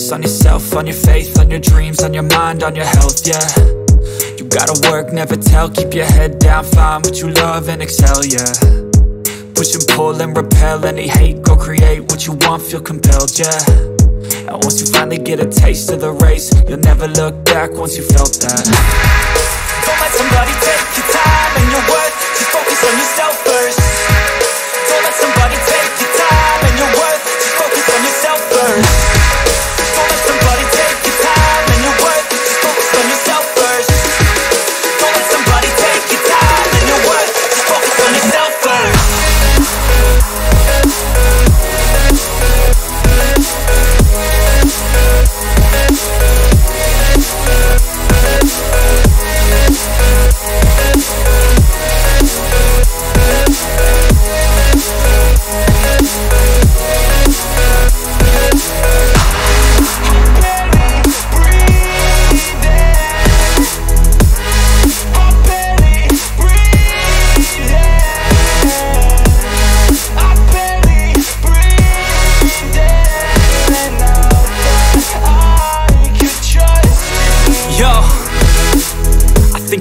focus on yourself, on your faith, on your dreams, on your mind, on your health, yeah. You gotta work, never tell, keep your head down, find what you love and excel, yeah. Push and pull and repel any hate, go create what you want, feel compelled, yeah. And once you finally get a taste of the race, you'll never look back once you felt that. Don't let somebody take your time and your worth, just focus on yourself first. Don't let somebody take your time and your worth, just focus on yourself first. Don't let somebody take your time and your worth, just focus on yourself first. Don't let somebody take your time and your worth, just focus on yourself first.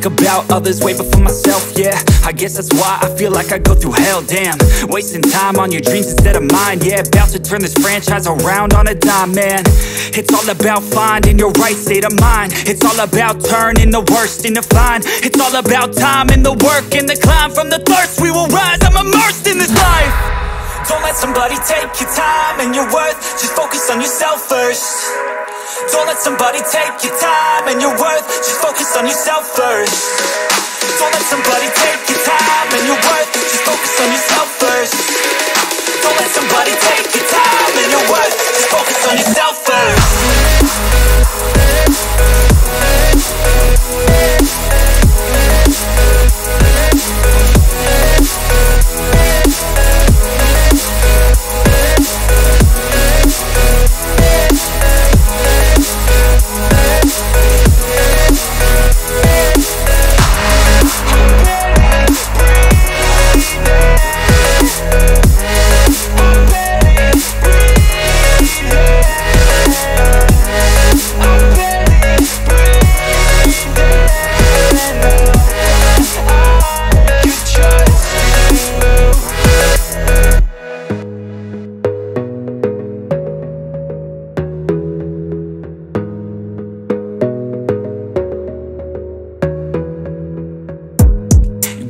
About others way before myself, yeah. I guess that's why I feel like I go through hell, damn. Wasting time on your dreams instead of mine, yeah. About to turn this franchise around on a dime, man. It's all about finding your right state of mind. It's all about turning the worst into fine. It's all about time and the work and the climb. From the thirst we will rise, I'm immersed in this life. Don't let somebody take your time and your worth, just focus on yourself first. Don't let somebody take your time and your worth, just focus on yourself first. Don't let somebody take your time and your worth, just focus on yourself first. Don't let somebody take your time and your worth, just focus on yourself first.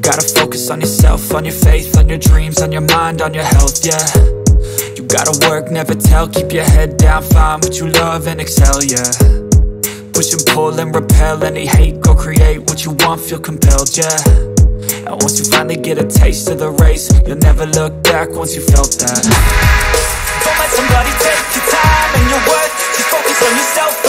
Gotta focus on yourself, on your faith, on your dreams, on your mind, on your health, yeah. You gotta work, never tell, keep your head down, find what you love and excel, yeah. Push and pull and repel any hate, go create what you want, feel compelled, yeah. And once you finally get a taste of the race, you'll never look back once you felt that. Don't let somebody take your time and your worth, just focus on yourself